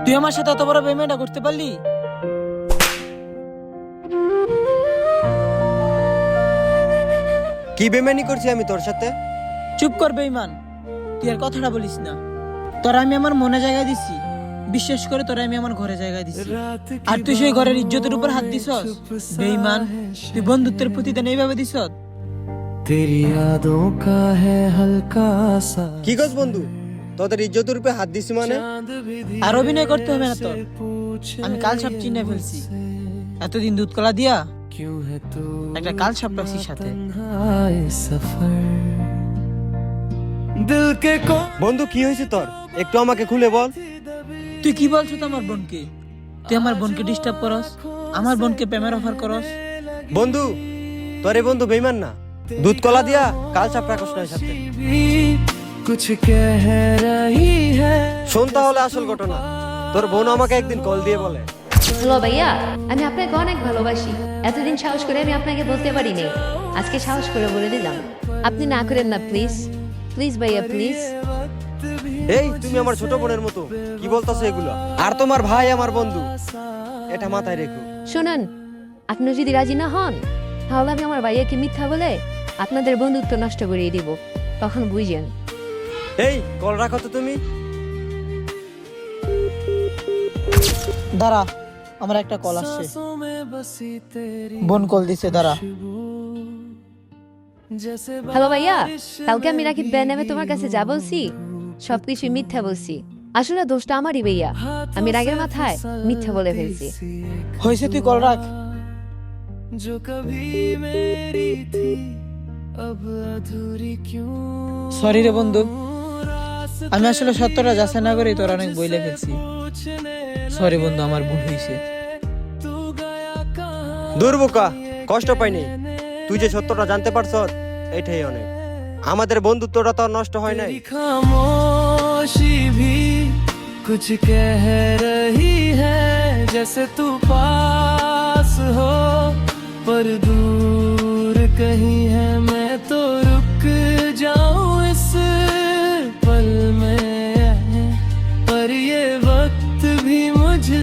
তুই আমার সাথে এত বড় বেইমানিটা করতে পারলি? কি বেমানি করছি আমি তোর সাথে? চুপ কর বেইমান, তুই আর কথাটা বলিস না। তোরা আমি আমার মনে জায়গায় দিছি, বিশেষ করে তোরা আমি আমার ঘরে জায়গায় দিছি, আর তুই সেই ঘরের ইজ্জতের উপর হাত দিছস। বেইমান, তুই বন্ধুত্বের প্রতিদান এইভাবে দিছস? तेरी यादों का है हल्का सा কি গছ বন্ধু, তোদের ইজ্জতের রূপে হাত দিছি মানে? আর অভিনয় করতে হবে না তোর, আমি কাল সাপ চিনে ফেলছি। এতদিন দুধ কলা দিয়া क्यों है तू একটা কাল সাপ রাখছি সাথে। हाय सफर दिल के को বন্ধু কি হয়েছে তোর, একটু আমাকে খুলে বল। তুই কি বলছো তো আমার বোনকে? তুই আমার বোনকে ডিস্টার্ব করস, আমার বোনকে প্রেমের অফার করস। বন্ধু, তোর এই বন্ধু বেইমান না, দুধ কলা দিয়া কাল চাপ রাখস না এর সাথে। भी कुछ कह रही है শোন তাহলে আসল ঘটনা। তোর বোন আমাকে একদিন কল দিয়ে বলে, হ্যালো ভাইয়া, আমি আপনাকে অনেক ভালোবাসি। এতদিন সাহস করে আমি আপনাকে বলতে পারিনি, আজকে সাহস করে বলে দিলাম। আপনি না করেন না প্লিজ, প্লিজ ভাইয়া প্লিজ। এই তুমি আমার ছোট বোনের মতো, কি বলতাছো এগুলো? আর তোমার ভাই আমার বন্ধু, এটা মাথায় রেখো। শুনুন, আপনি যদি রাজি না হন তাহলে আমি আমার ভাইয়াকে মিথ্যা বলে আপনাদের বন্ধুত্ব নষ্ট করিয়ে দিব, তখন বুঝেন। এই কল রাখো তো তুমি। দাঁড়া, আমার একটা কল আসছে। सांसों में बसी तेरी বোন কল দিছে, দাঁড়া। जैसे হ্যালো ভাইয়া, কালকে আমি রাকিব ভাইয়ের নামে তোমার কাছে যা বলছি সবকিছু মিথ্যা বলছি। আসলে দোষটা আমারই ভাইয়া, আমি রাগের মাথায় মিথ্যা বলে ফেলছি। হয়েছে, তুই কল রাখ। जो कभी मेरी थी अब अधूरी क्यों সরি রে বন্ধু, আমি আসলে সত্যটা যাচাই না করে তোর অনেক বইলে ফেলছি। সরি বন্ধু, আমার ভুল হয়েছে। तू गया कहाँ দূর বোকা, কষ্ট পাইনি। তুই যে সত্যটা জানতে পারছ, এটাই অনেক। আমাদের বন্ধুত্বটা তো আর নষ্ট হয় নাই। तेरी खामोशी भी कुछ कह रही है जैसे तू पास हो पर दूर कहीं है